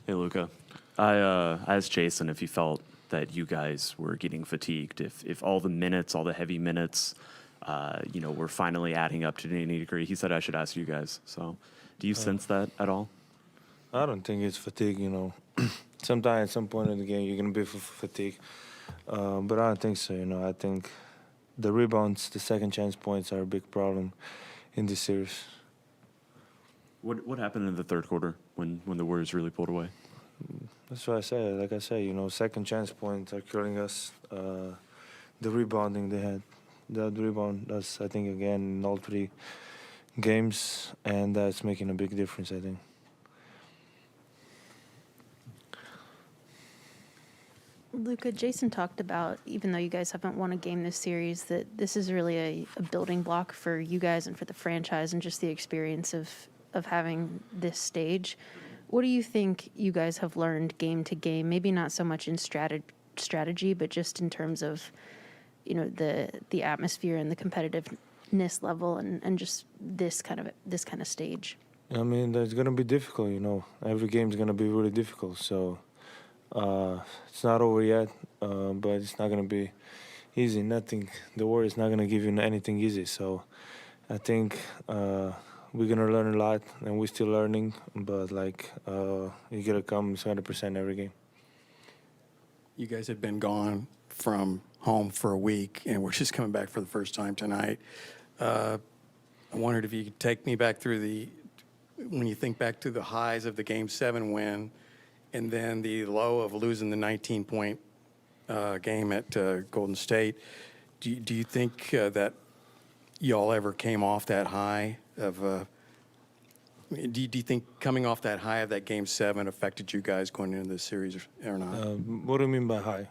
Hey, Luka. I asked Jason if he felt that you guys were getting fatigued, if all the minutes, all the heavy minutes, were finally adding up to any degree. He said I should ask you guys. So, do you sense that at all? I don't think it's fatigue, Sometimes at some point in the game you're going to be fatigued. But I don't think so, I think the rebounds, the second chance points are a big problem in this series. What happened in the third quarter when the Warriors really pulled away? That's what I said. Like I said, second chance points are killing us. The rebounding they had, the rebound, that's, I think, again, in all three games, and that's making a big difference, I think. Luka, Jason talked about, even though you guys haven't won a game this series, that this is really a building block for you guys and for the franchise and just the experience of having this stage. What do you think you guys have learned game to game? Maybe not so much in strategy, but just in terms of, the atmosphere and the competitiveness level and just this kind of stage. I mean, that's gonna be difficult. Every game's gonna be really difficult. So it's not over yet, but it's not gonna be easy. The Warriors not gonna give you anything easy. So I think we're gonna learn a lot, and we're still learning. But you gotta come 100% every game. You guys have been gone from home for a week, and we're just coming back for the first time tonight. I wondered if you could take me back through when you think back to the highs of the Game 7 win, and then the low of losing the 19-point game at Golden State. Do you think that y'all ever came off that high of? Do you think coming off that high of that Game 7 affected you guys going into this series or not? What do you mean by high?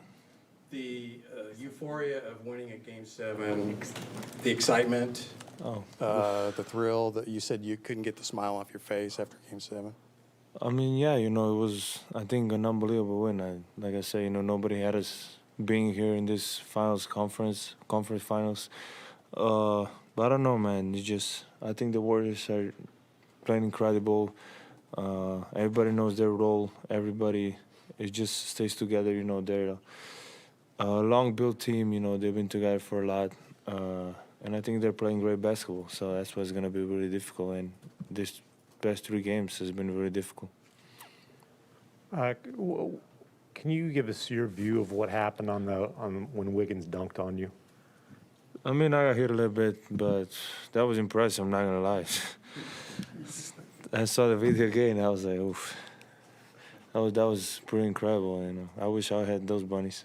The euphoria of winning at Game 7, the excitement, the thrill that you said you couldn't get the smile off your face after Game 7. I mean, yeah, it was, I think, an unbelievable win. Like I say, nobody had us being here in this conference finals. But I don't know, man. I think the Warriors are playing incredible. Everybody knows their role. Everybody just stays together. They're a long-built team. They've been together for a lot. And I think they're playing great basketball. So that's what's going to be really difficult. And this past 3 games has been really difficult. Can you give us your view of what happened on when Wiggins dunked on you? I mean, I got hit a little bit, but that was impressive. I'm not gonna lie. I saw the video again. I was like, oof. That was pretty incredible. I wish I had those bunnies.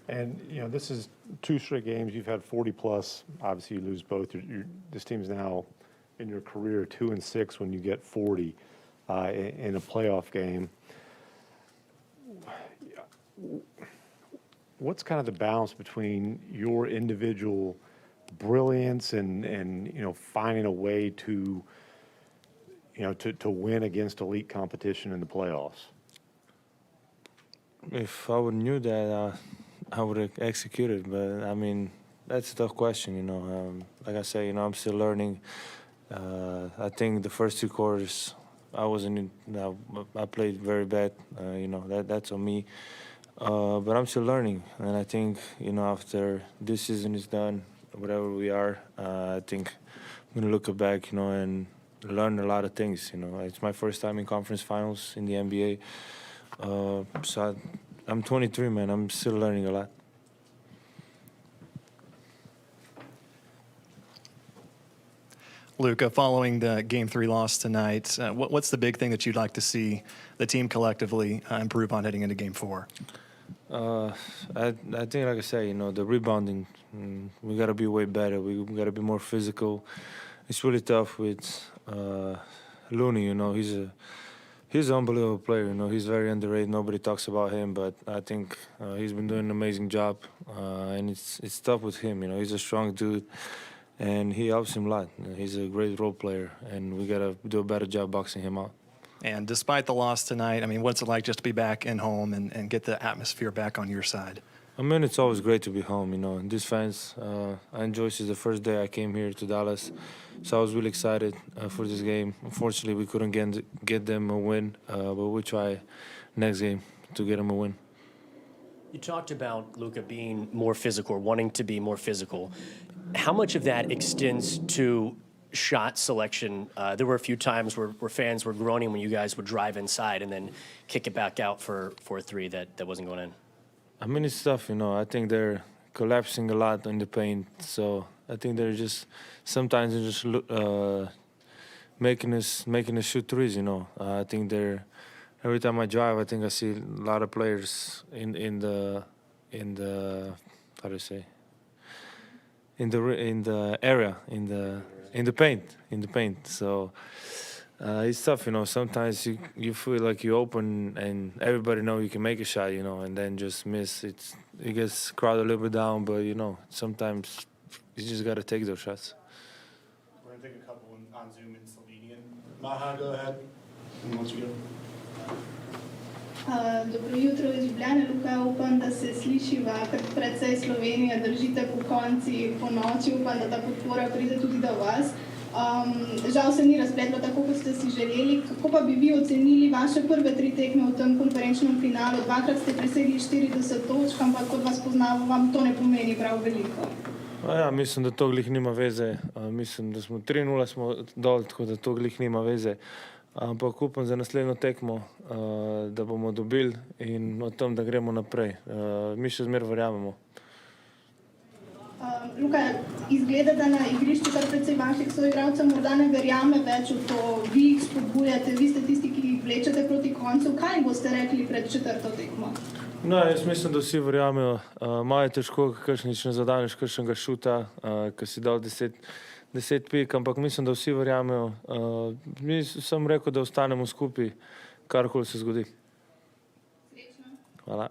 And this is 2 straight games. You've had 40+. Obviously, you lose both. This team's now in your career 2-6 when you get 40 in a playoff game. What's kind of the balance between your individual brilliance and finding a way to win against elite competition in the playoffs? If I would knew that, I would have executed. But I mean, that's a tough question. Like I say, I'm still learning. I think the first 2 quarters, I played very bad. That's on me. But I'm still learning, and I think after this season is done, whatever we are, I think I'm gonna look back, and learn a lot of things. It's my first time in conference finals in the NBA, so I'm 23, man. I'm still learning a lot. Luka, following the Game 3 loss tonight, what's the big thing that you'd like to see the team collectively improve on heading into Game 4? I think, like I said, the rebounding, we got to be way better. We got to be more physical. It's really tough with Looney, he's an unbelievable player, He's very underrated. Nobody talks about him, but I think he's been doing an amazing job. And it's tough with him, He's a strong dude, and he helps him a lot. He's a great role player, and we got to do a better job boxing him out. And despite the loss tonight, what's it like just to be back in home and get the atmosphere back on your side? I mean, it's always great to be home, you know. And these fans, I enjoy since the first day I came here to Dallas, so I was really excited for this game. Unfortunately, we couldn't get them a win, but we'll try next game to get them a win. You talked about Luka being more physical, wanting to be more physical. How much of that extends to shot selection? There were a few times where fans were groaning when you guys would drive inside and then kick it back out for a three that wasn't going in. I mean, it's tough, you know. I think they're collapsing a lot in the paint, so I think they're just sometimes they're just making us shoot threes, you know. I think they're every time I drive, I think I see a lot of players in the how do you say in the area in the paint. So it's tough, you know. Sometimes you feel like you open and everybody know you can make a shot, you know, and then just miss. It gets crowded a little bit down, but you know sometimes you just gotta take those shots. We're gonna take a couple on Zoom in Slovenian. Maha, go ahead. And once you go. Dobro jutro iz Ljubljane, Luka. Upam, da se slišiva, ker precej Slovenije držite po konci, po noči. Upam, da ta podpora pride tudi do vas. Žal se ni razpletlo tako, kot ste si želeli. Kako pa bi vi ocenili vaše prve 3 tekme v tem konferenčnem finalu? 2-krat ste presegli 40 točk, ampak kot vas poznamo, vam to ne pomeni prav veliko. Ja, mislim, da to glih nima veze. Mislim, da smo 3-0 smo dol, tako da to glih nima veze. Ampak upam za naslednjo tekmo, da bomo dobili in o tem, da gremo naprej. Mi še zmeraj verjamemo. Luka, izgleda, da na igrišču kar precej vaših soigralcev morda ne verjame več v to. Vi jih spodbujate, vi ste tisti, ki jih vlečete proti koncu. Kaj jim boste rekli pred 4. tekmo? No, jaz mislim, da vsi verjamejo. Malo je težko, kakšnič ne zadaneš kakšnega šuta, ki si dal 10 pik, ampak mislim, da vsi verjamejo. Mi sem rekel, da ostanemo skupaj, karkoli se zgodi. Srečno. Hvala.